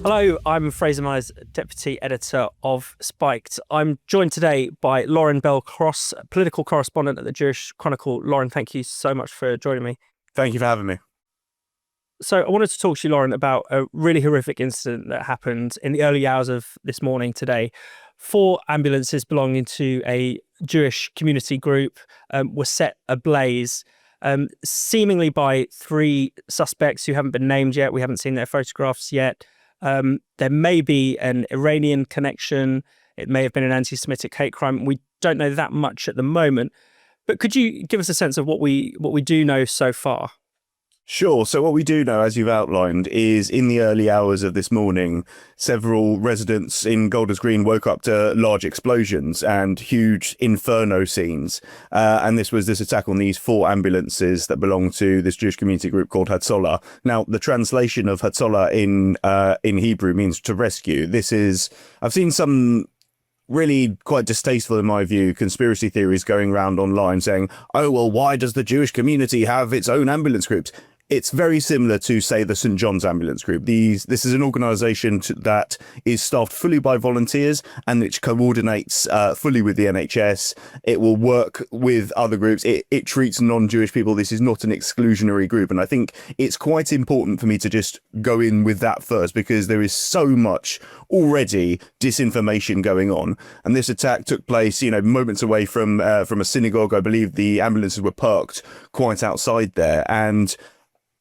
Hello, I'm Fraser Myers, Deputy Editor of Spiked. I'm joined today by Lorin Bell-Cross, political correspondent at the Jewish Chronicle. Lorin, thank you so much for joining me. Thank you for having me. So I wanted to talk to you, Lorin, about a really horrific incident that happened in the early hours of this morning today. 4 ambulances belonging to a Jewish community group were set ablaze, seemingly by 3 suspects who haven't been named yet. We haven't seen their photographs yet. There may be an Iranian connection. It may have been an anti-Semitic hate crime. We don't know that much at the moment. But could you give us a sense of what we do know so far? Sure. So what we do know, as you've outlined, is in the early hours of this morning, several residents in Golders Green woke up to large explosions and huge inferno scenes. And this was this attack on these 4 ambulances that belong to this Jewish community group called Hatzolah. Now, the translation of Hatzolah in Hebrew means to rescue. I've seen some really quite distasteful, in my view, conspiracy theories going around online saying, oh, well, why does the Jewish community have its own ambulance groups? It's very similar to, say, the St. John's Ambulance Group. This is an organisation that is staffed fully by volunteers and which coordinates fully with the NHS. It will work with other groups. It treats non-Jewish people. This is not an exclusionary group. And I think it's quite important for me to just go in with that first, because there is so much already disinformation going on. And this attack took place, moments away from a synagogue. I believe the ambulances were parked quite outside there. And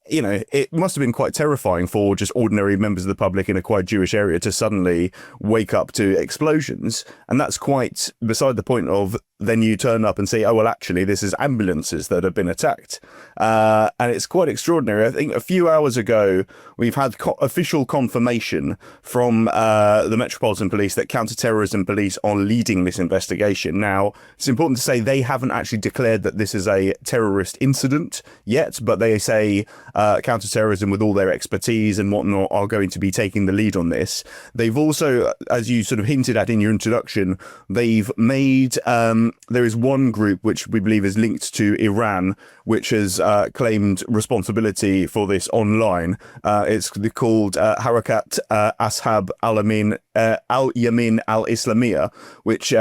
it must have been quite terrifying for just ordinary members of the public in a quite Jewish area to suddenly wake up to explosions. And that's quite beside the point of then you turn up and say, oh, well, actually, this is ambulances that have been attacked. And it's quite extraordinary. I think a few hours ago, we've had official confirmation from the Metropolitan Police that counter-terrorism police are leading this investigation. Now, it's important to say they haven't actually declared that this is a terrorist incident yet, but they say counter-terrorism, with all their expertise and whatnot, are going to be taking the lead on this. They've also, as you sort of hinted at in your introduction, they've made there is one group which we believe is linked to Iran, which has claimed responsibility for this online. It's called Harakat Ashab al-Yamin al-Islamiyah, which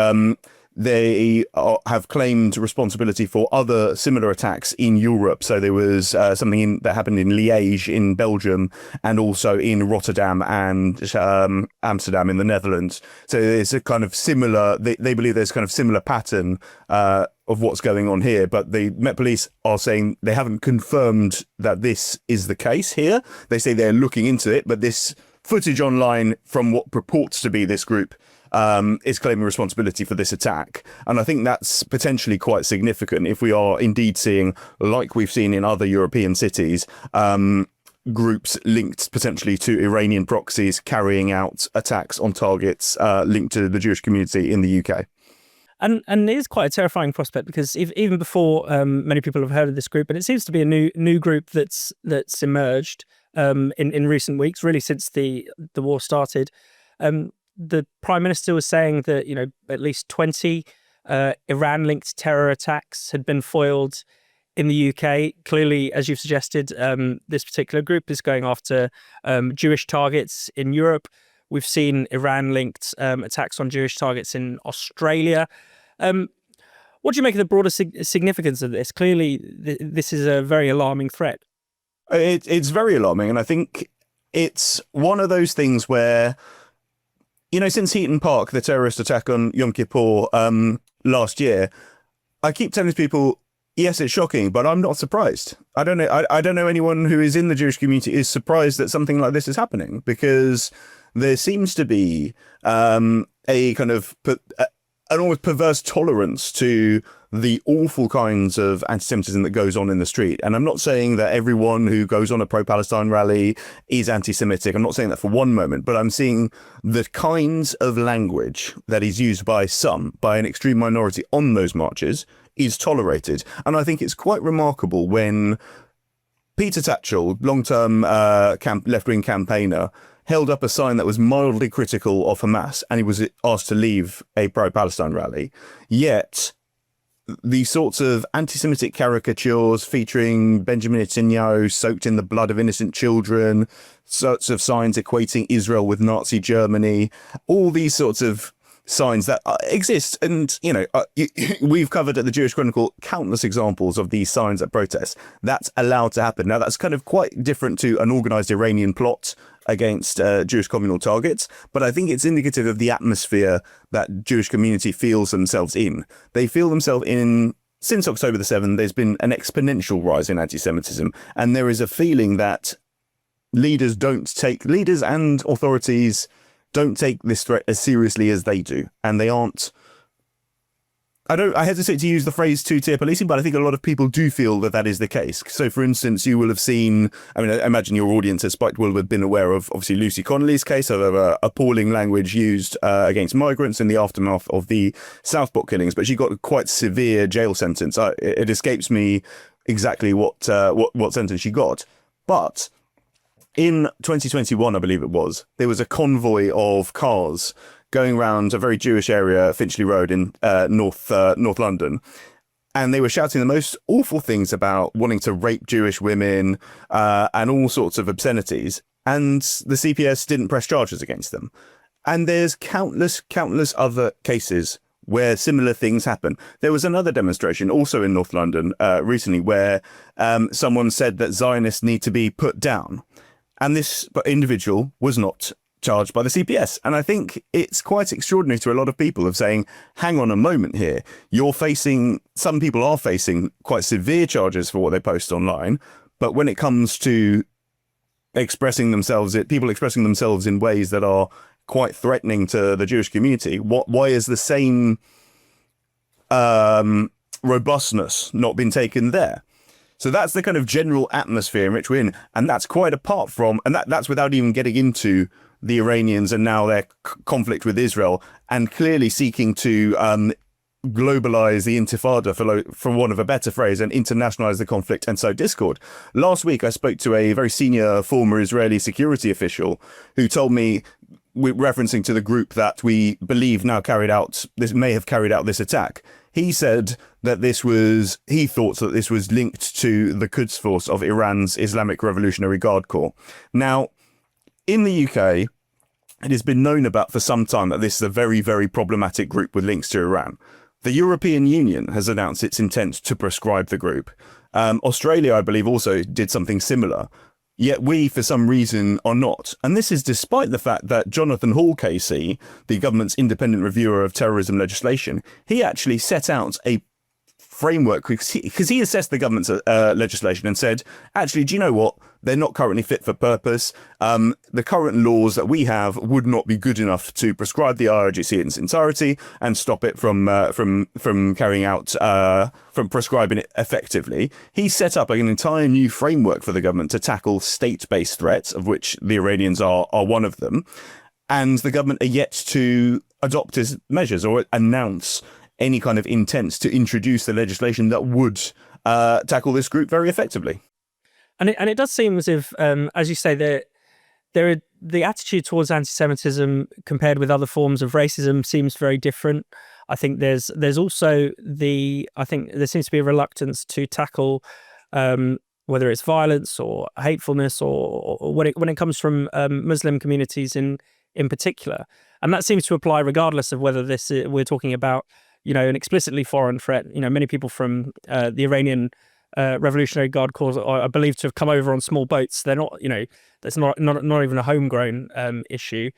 they have claimed responsibility for other similar attacks in Europe. So there was something that happened in Liège in Belgium, and also in Rotterdam and Amsterdam in the Netherlands. So there's a kind of similar, they believe there's kind of similar pattern of what's going on here. But the Met Police are saying they haven't confirmed that this is the case here. They say they're looking into it, but this footage online from what purports to be this group is claiming responsibility for this attack. And I think that's potentially quite significant if we are indeed seeing, like we've seen in other European cities, groups linked potentially to Iranian proxies carrying out attacks on targets linked to the Jewish community in the UK. And it is quite a terrifying prospect, because even before many people have heard of this group, and it seems to be a new group that's emerged in recent weeks, really since the war started. The Prime Minister was saying that, at least 20 Iran-linked terror attacks had been foiled in the UK. Clearly, as you've suggested, this particular group is going after Jewish targets in Europe. We've seen Iran-linked attacks on Jewish targets in Australia. What do you make of the broader significance of this? Clearly, this is a very alarming threat. It's very alarming, and I think it's one of those things where, since Heaton Park, the terrorist attack on Yom Kippur last year, I keep telling people, yes, it's shocking, but I'm not surprised. I don't know anyone who is in the Jewish community is surprised that something like this is happening, because there seems to be a kind of an almost perverse tolerance to the awful kinds of anti-Semitism that goes on in the street. And I'm not saying that everyone who goes on a pro-Palestine rally is anti-Semitic. I'm not saying that for one moment, but I'm seeing the kinds of language that is used by an extreme minority on those marches is tolerated. And I think it's quite remarkable when Peter Tatchell, long-term left-wing campaigner, held up a sign that was mildly critical of Hamas, and he was asked to leave a pro-Palestine rally. Yet these sorts of anti-Semitic caricatures featuring Benjamin Netanyahu soaked in the blood of innocent children, sorts of signs equating Israel with Nazi Germany, all these sorts of signs that exist. And, we've covered at the Jewish Chronicle countless examples of these signs at protests. That's allowed to happen. Now, that's kind of quite different to an organised Iranian plot against Jewish communal targets, but I think it's indicative of the atmosphere that Jewish community feels themselves in. They feel themselves in, since October the 7th, there's been an exponential rise in anti-Semitism, and there is a feeling that leaders and authorities don't take this threat as seriously as they do, and they aren't. I hesitate to use the phrase two-tier policing, but I think a lot of people do feel that is the case. So, for instance, you will have seen, I imagine your audience has will have been aware of, obviously, Lucy Connolly's case of appalling language used against migrants in the aftermath of the Southport killings, but she got a quite severe jail sentence. It escapes me exactly what sentence she got. But in 2021, I believe it was, there was a convoy of cars going around a very Jewish area, Finchley Road in North London. And they were shouting the most awful things about wanting to rape Jewish women and all sorts of obscenities. And the CPS didn't press charges against them. And there's countless other cases where similar things happen. There was another demonstration also in North London recently where someone said that Zionists need to be put down. And this individual was not charged by the CPS. And I think it's quite extraordinary to a lot of people of saying, hang on a moment here, some people are facing quite severe charges for what they post online. But when it comes to people expressing themselves in ways that are quite threatening to the Jewish community, why is the same robustness not been taken there? So that's the kind of general atmosphere in which we're in. And that's quite apart from, and that's without even getting into the Iranians and now their conflict with Israel, and clearly seeking to globalize the intifada, for want of a better phrase, and internationalize the conflict and sow discord. Last week, I spoke to a very senior former Israeli security official who told me, referencing to the group that we believe now may have carried out this attack. He said that he thought that this was linked to the Quds Force of Iran's Islamic Revolutionary Guard Corps. Now, in the UK, it has been known about for some time that this is a very, very problematic group with links to Iran. The European Union has announced its intent to proscribe the group. Australia, I believe, also did something similar. Yet we, for some reason, are not. And this is despite the fact that Jonathan Hall, KC, the government's independent reviewer of terrorism legislation, he actually set out a framework because he assessed the government's legislation and said, actually, do you know what? They're not currently fit for purpose. The current laws that we have would not be good enough to prescribe the IRGC in its entirety and stop it from carrying out, from prescribing it effectively. He set up an entire new framework for the government to tackle state-based threats, of which the Iranians are one of them. And the government are yet to adopt his measures or announce any kind of intent to introduce the legislation that would tackle this group very effectively. And it does seem as if, as you say, the attitude towards anti-Semitism compared with other forms of racism seems very different. I think there's also I think there seems to be a reluctance to tackle whether it's violence or hatefulness or when it comes from Muslim communities in particular, and that seems to apply regardless of whether we're talking about an explicitly foreign threat. Many people from the Iranian Revolutionary Guard Corps are believed to have come over on small boats. They're not, that's not even a homegrown issue.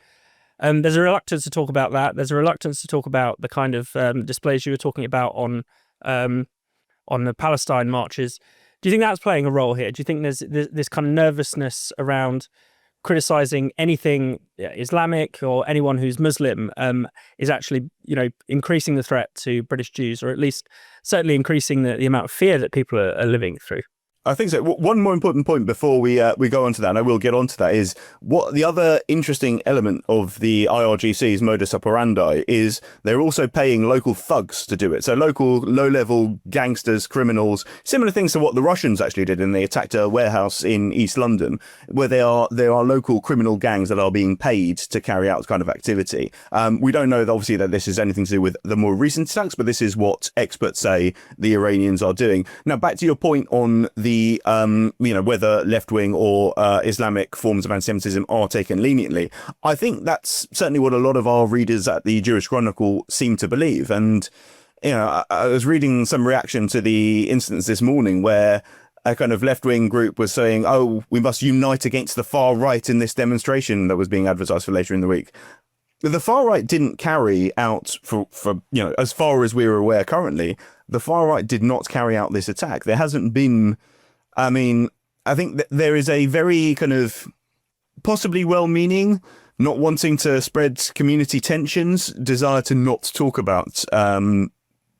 There's a reluctance to talk about that. There's a reluctance to talk about the kind of displays you were talking about on the Palestine marches. Do you think that's playing a role here? Do you think there's this kind of nervousness around criticizing anything Islamic or anyone who's Muslim is actually, increasing the threat to British Jews, or at least certainly increasing the amount of fear that people are living through? I think so. One more important point before we go on to that, and I will get on to that, is what the other interesting element of the IRGC's modus operandi is they're also paying local thugs to do it. So local low-level gangsters, criminals, similar things to what the Russians actually did, and they attacked a warehouse in East London, where there are local criminal gangs that are being paid to carry out kind of activity. We don't know, obviously, that this is anything to do with the more recent attacks, but this is what experts say the Iranians are doing. Now, back to your point on the whether left-wing or Islamic forms of anti-Semitism are taken leniently. I think that's certainly what a lot of our readers at the Jewish Chronicle seem to believe. And, I was reading some reaction to the incidents this morning where a kind of left-wing group was saying, oh, we must unite against the far right in this demonstration that was being advertised for later in the week. The far right didn't carry out, for as far as we're aware currently, the far right did not carry out this attack. There hasn't been... I think that there is a very kind of possibly well-meaning, not wanting to spread community tensions, desire to not talk about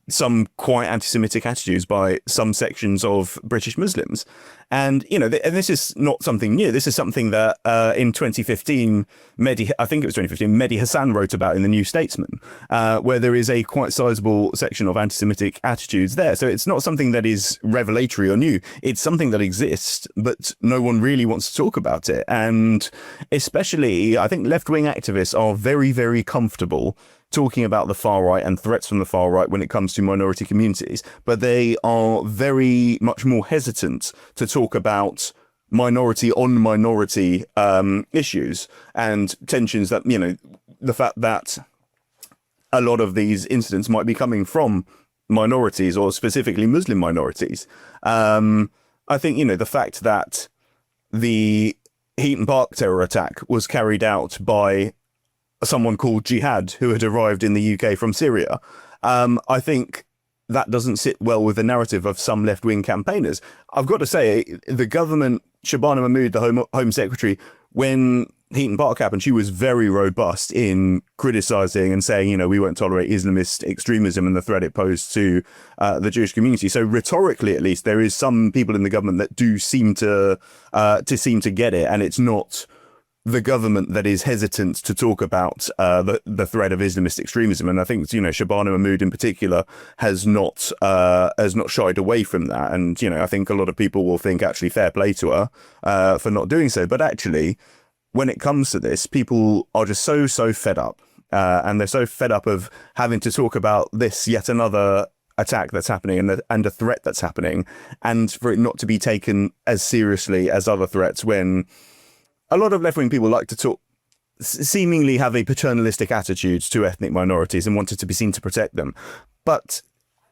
some quite anti-Semitic attitudes by some sections of British Muslims. And, and this is not something new. This is something that in 2015, Mehdi Hassan wrote about in the New Statesman, where there is a quite sizable section of anti-Semitic attitudes there. So it's not something that is revelatory or new. It's something that exists, but no one really wants to talk about it. And especially, I think left-wing activists are very, very comfortable talking about the far right and threats from the far right when it comes to minority communities, but they are very much more hesitant to talk about minority on minority issues and tensions that, the fact that a lot of these incidents might be coming from minorities or specifically Muslim minorities. I think, the fact that the Heaton Park terror attack was carried out by someone called Jihad who had arrived in the UK from Syria. I think that doesn't sit well with the narrative of some left-wing campaigners. I've got to say, the government, Shabana Mahmood, the Home Secretary, when Heaton Park happened, she was very robust in criticising and saying, we won't tolerate Islamist extremism and the threat it posed to the Jewish community. So rhetorically, at least, there is some people in the government that do seem to get it, and it's not the government that is hesitant to talk about the threat of Islamist extremism. And I think, Shabana Mahmood in particular has not shied away from that. And, I think a lot of people will think actually fair play to her for not doing so. But actually, when it comes to this, people are just so fed up. And they're so fed up of having to talk about this yet another attack that's happening and a threat that's happening, and for it not to be taken as seriously as other threats, when a lot of left-wing people like to talk, seemingly have a paternalistic attitude to ethnic minorities and wanted to be seen to protect them. But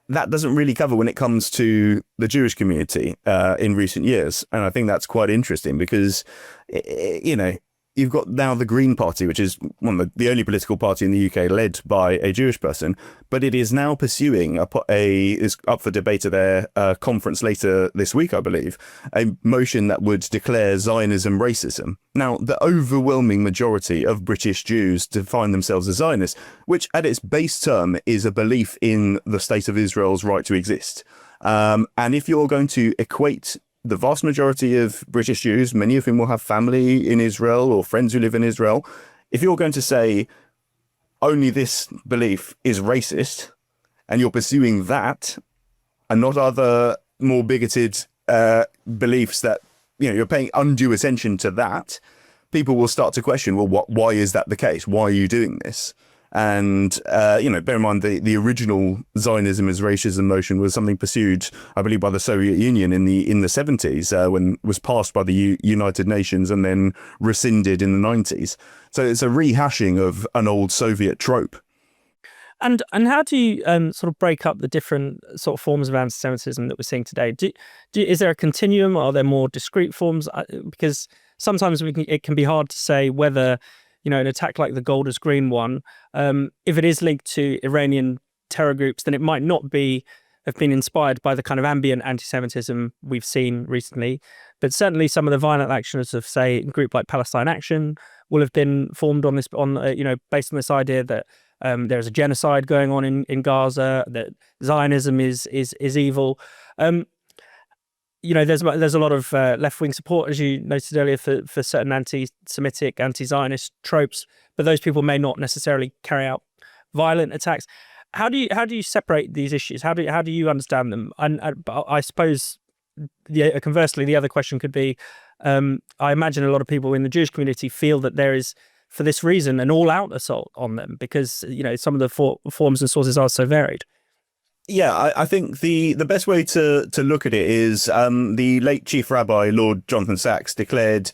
that doesn't really cover when it comes to the Jewish community in recent years. And I think that's quite interesting because, you've got now the Green Party, which is one of the only political party in the UK led by a Jewish person, but it is now pursuing is up for debate at their conference later this week, I believe, a motion that would declare Zionism racism. Now, the overwhelming majority of British Jews define themselves as Zionists, which at its base term is a belief in the state of Israel's right to exist. And if you're going to equate the vast majority of British Jews, many of whom will have family in Israel or friends who live in Israel, if you're going to say only this belief is racist and you're pursuing that and not other more bigoted beliefs that, you're paying undue attention to that, people will start to question, well, why is that the case? Why are you doing this? And, bear in mind the original Zionism as racism motion was something pursued, I believe, by the Soviet Union in the 70s, when it was passed by the United Nations and then rescinded in the 90s. So it's a rehashing of an old Soviet trope. And how do you sort of break up the different sort of forms of anti-Semitism that we're seeing today? Is there a continuum? Are there more discrete forms? Because sometimes it can be hard to say whether an attack like the Golders Green one, if it is linked to Iranian terror groups, then it might not have been inspired by the kind of ambient anti-Semitism we've seen recently. But certainly some of the violent actions of, say, a group like Palestine Action will have been formed based on this idea that there's a genocide going on in Gaza, that Zionism is evil. there's a lot of left-wing support, as you noted earlier, for certain anti-Semitic, anti-Zionist tropes, but those people may not necessarily carry out violent attacks. How do you separate these issues? How do you understand them? And I suppose, conversely, the other question could be, I imagine a lot of people in the Jewish community feel that there is, for this reason, an all-out assault on them because some of the forms and sources are so varied. Yeah, I think the best way to look at it is the late Chief Rabbi, Lord Jonathan Sacks, declared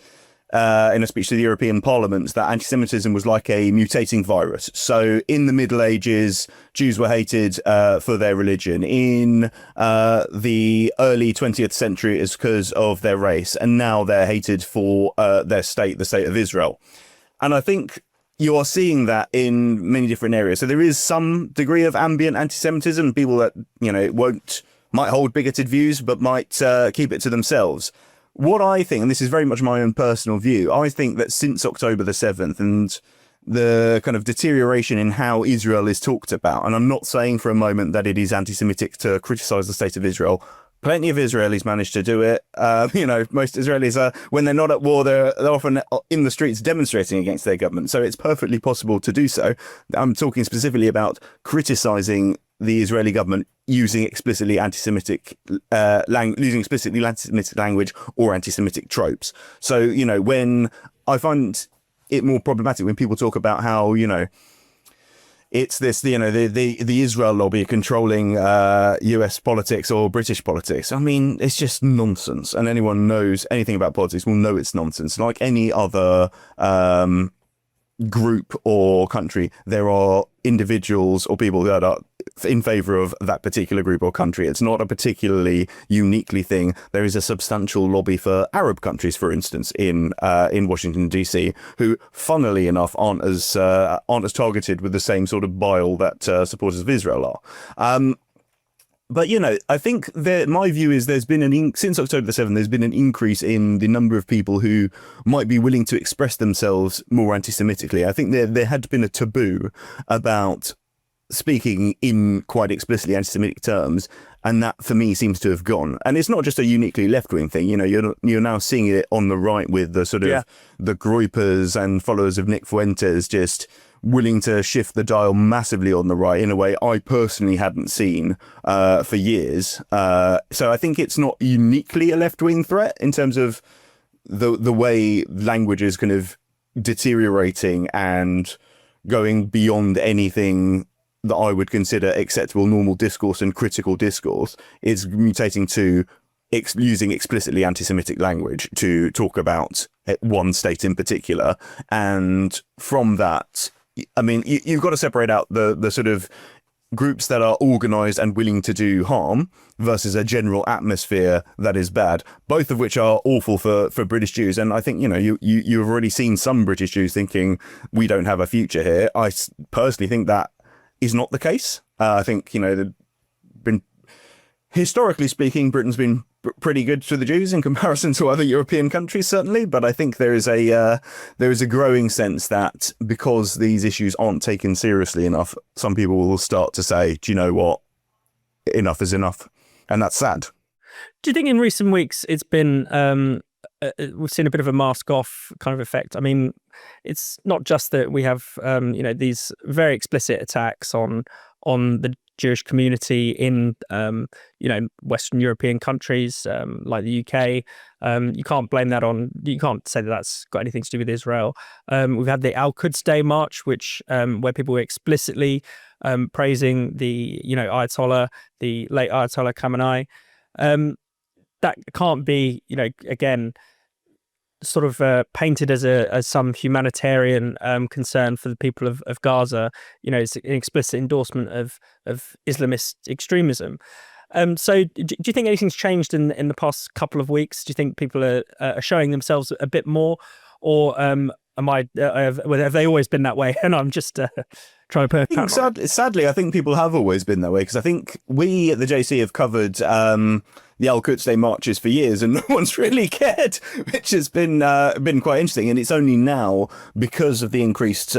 in a speech to the European Parliament that anti-Semitism was like a mutating virus. So in the Middle Ages, Jews were hated for their religion. In the early 20th century, it's because of their race. And now they're hated for their state, the state of Israel. And I think you are seeing that in many different areas. So there is some degree of ambient anti-Semitism, people that, might hold bigoted views, but might keep it to themselves. What I think, and this is very much my own personal view, I think that since October the 7th and the kind of deterioration in how Israel is talked about, and I'm not saying for a moment that it is anti-Semitic to criticize the state of Israel. Plenty of Israelis manage to do it. Most Israelis are, when they're not at war, they're often in the streets demonstrating against their government. So it's perfectly possible to do so. I'm talking specifically about criticizing the Israeli government using explicitly anti-Semitic language or anti-Semitic tropes. So, when I find it more problematic when people talk about how, it's this, the Israel lobby controlling US politics or British politics. I mean, it's just nonsense. And anyone knows anything about politics will know it's nonsense. Like any other group or country, there are individuals or people that are in favor of that particular group or country. It's not a particularly uniquely thing. There is a substantial lobby for Arab countries, for instance, in Washington DC, who, funnily enough, aren't as targeted with the same sort of bile that supporters of Israel are. But, I think my view is there's been since October the 7th, there's been an increase in the number of people who might be willing to express themselves more anti-Semitically. I think there had been a taboo about speaking in quite explicitly anti-Semitic terms, and that for me seems to have gone. And it's not just a uniquely left-wing thing. You're now seeing it on the right with the sort of the Groypers and followers of Nick Fuentes just willing to shift the dial massively on the right in a way I personally hadn't seen for years. So I think it's not uniquely a left-wing threat in terms of the way language is kind of deteriorating and going beyond anything that I would consider acceptable normal discourse and critical discourse. Is mutating to using explicitly anti-Semitic language to talk about one state in particular. And from that, I mean, you've got to separate out the sort of groups that are organized and willing to do harm versus a general atmosphere that is bad, both of which are awful for British Jews. And I think, you've already seen some British Jews thinking we don't have a future here. I personally think that is not the case. I think, historically speaking, Britain's been pretty good to the Jews in comparison to other European countries, certainly. But I think there is a growing sense that because these issues aren't taken seriously enough, some people will start to say, do you know what? Enough is enough. And that's sad. Do you think in recent weeks it's been, we've seen a bit of a mask off kind of effect? I mean, it's not just that we have, these very explicit attacks on the Jewish community in, Western European countries like the UK. You can't blame that you can't say that that's got anything to do with Israel. We've had the Al-Quds Day march, which where people were explicitly praising the, Ayatollah, the late Ayatollah Khamenei. That can't be, again, sort of painted as some humanitarian concern for the people of Gaza. It's an explicit endorsement of Islamist extremism. So do you think anything's changed in the past couple of weeks? Do you think people are showing themselves a bit more, or have they always been that way and I'm just trying to put a I think sadly, I think people have always been that way, because I think we at the JC have covered the Al-Quds Day marches for years, and no one's really cared, which has been quite interesting. And it's only now, because of the increased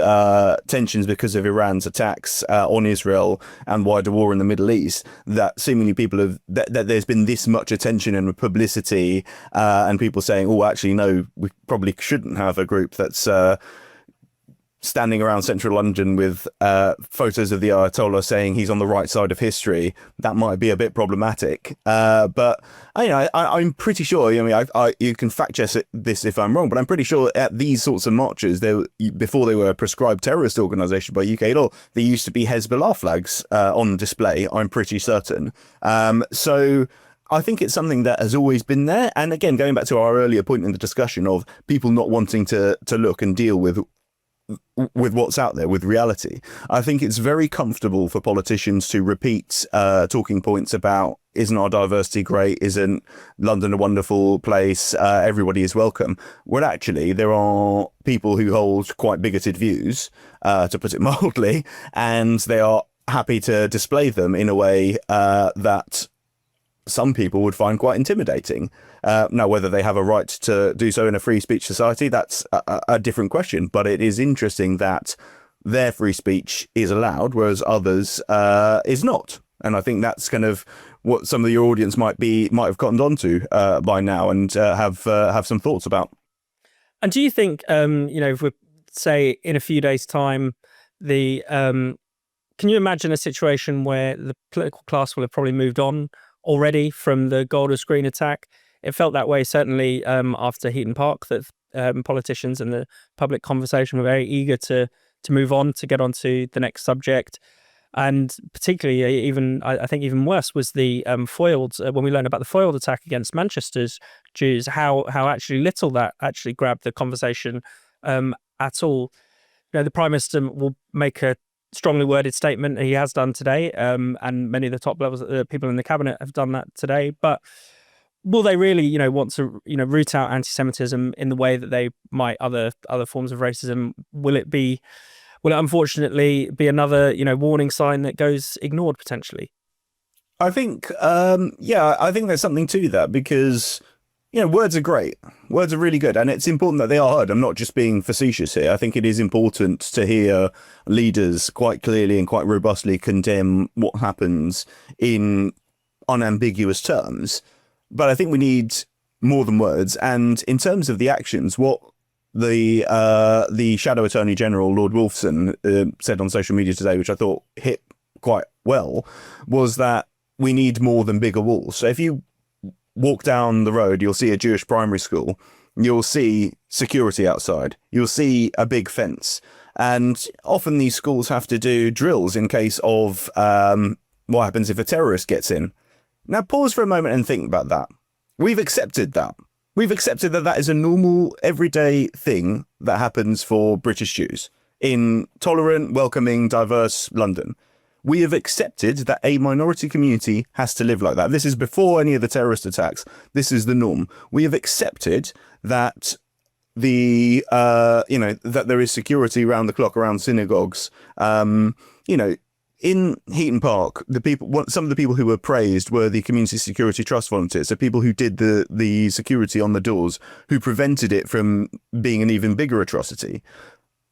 tensions because of Iran's attacks on Israel and wider war in the Middle East, that seemingly people have that there's been this much attention and publicity, and people saying, "Oh, actually, no, we probably shouldn't have a group that's." Standing around central London with photos of the Ayatollah saying he's on the right side of history, that might be a bit problematic. But I'm pretty sure. You can fact check this if I'm wrong, but I'm pretty sure at these sorts of marches, before they were a prescribed terrorist organisation by UK law, there used to be Hezbollah flags on display. I'm pretty certain. So. I think it's something that has always been there. And again, going back to our earlier point in the discussion of people not wanting to look and deal with what's out there, with reality. I think it's very comfortable for politicians to repeat talking points about, isn't our diversity great? Isn't London a wonderful place? Everybody is welcome. Well, actually, there are people who hold quite bigoted views, to put it mildly, and they are happy to display them in a way that some people would find quite intimidating. Now, whether they have a right to do so in a free speech society, that's a different question. But it is interesting that their free speech is allowed, whereas others is not. And I think that's kind of what some of your audience might have cottoned onto by now, and have some thoughts about. And do you think, if we say in a few days' time, can you imagine a situation where the political class will have probably moved on already from the Golders Green attack? It felt that way, certainly after Heaton Park, that politicians and the public conversation were very eager to move on, to get on to the next subject. And particularly, I think even worse was the foiled, when we learned about the foiled attack against Manchester's Jews, how actually little that actually grabbed the conversation at all. The Prime Minister will make a strongly worded statement. He has done today, and many of the top levels people in the cabinet have done that today. But will they really, want to, root out anti-Semitism in the way that they might other forms of racism? Will it unfortunately be another, warning sign that goes ignored potentially? I think, I think there's something to that, because words are great. Words are really good. And it's important that they are heard. I'm not just being facetious here. I think it is important to hear leaders quite clearly and quite robustly condemn what happens in unambiguous terms. But I think we need more than words. And in terms of the actions, what the Shadow Attorney General, Lord Wolfson, said on social media today, which I thought hit quite well, was that we need more than bigger walls. So if you walk down the road, you'll see a Jewish primary school, you'll see security outside, you'll see a big fence. And often these schools have to do drills in case of what happens if a terrorist gets in. Now pause for a moment and think about that. We've accepted that. We've accepted that that is a normal, everyday thing that happens for British Jews in tolerant, welcoming, diverse London. We have accepted that a minority community has to live like that. This is before any of the terrorist attacks. This is the norm. We have accepted that that there is security around the clock around synagogues. In Heaton Park, some of the people who were praised were the Community Security Trust volunteers, so people who did the security on the doors, who prevented it from being an even bigger atrocity.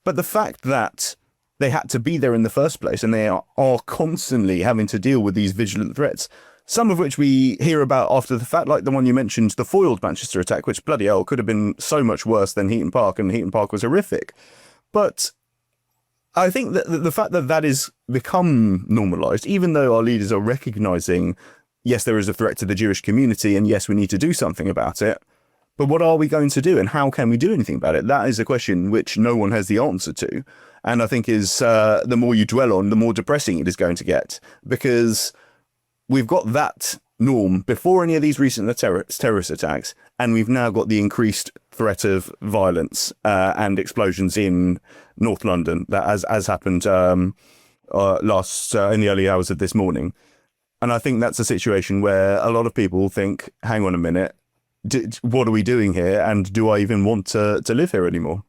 But the fact that they had to be there in the first place, and they are constantly having to deal with these vigilant threats, some of which we hear about after the fact, like the one you mentioned, the foiled Manchester attack, which bloody hell could have been so much worse than Heaton Park, and Heaton Park was horrific. But I think that the fact that that has become normalised, even though our leaders are recognising, yes, there is a threat to the Jewish community, and yes, we need to do something about it, but what are we going to do, and how can we do anything about it? That is a question which no one has the answer to. And I think is the more you dwell on, the more depressing it is going to get, because we've got that norm before any of these recent terrorist attacks, and we've now got the increased threat of violence and explosions in North London that has happened in the early hours of this morning. And I think that's a situation where a lot of people think, hang on a minute, what are we doing here? And do I even want to live here anymore?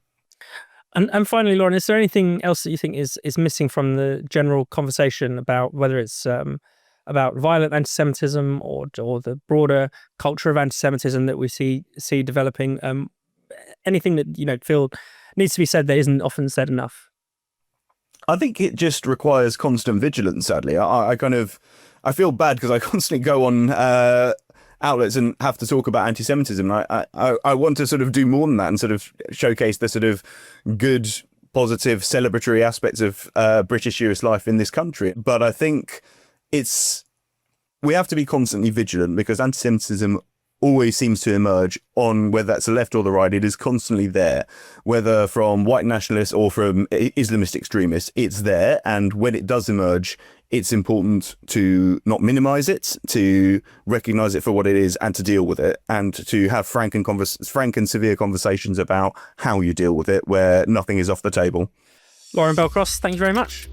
And finally, Lorin, is there anything else that you think is missing from the general conversation about whether it's about violent anti-Semitism or the broader culture of anti-Semitism that we see developing? Anything that feel needs to be said that isn't often said enough? I think it just requires constant vigilance, sadly. I feel bad because I constantly go on outlets and have to talk about anti-Semitism. I want to sort of do more than that and sort of showcase the sort of good, positive, celebratory aspects of British Jewish life in this country. But I think we have to be constantly vigilant because anti-Semitism always seems to emerge on whether that's the left or the right. It is constantly there, whether from white nationalists or from Islamist extremists, it's there. And when it does emerge, it's important to not minimize it, to recognize it for what it is and to deal with it, and to have frank and severe conversations about how you deal with it, where nothing is off the table. Lorin Bell-Cross, thank you very much.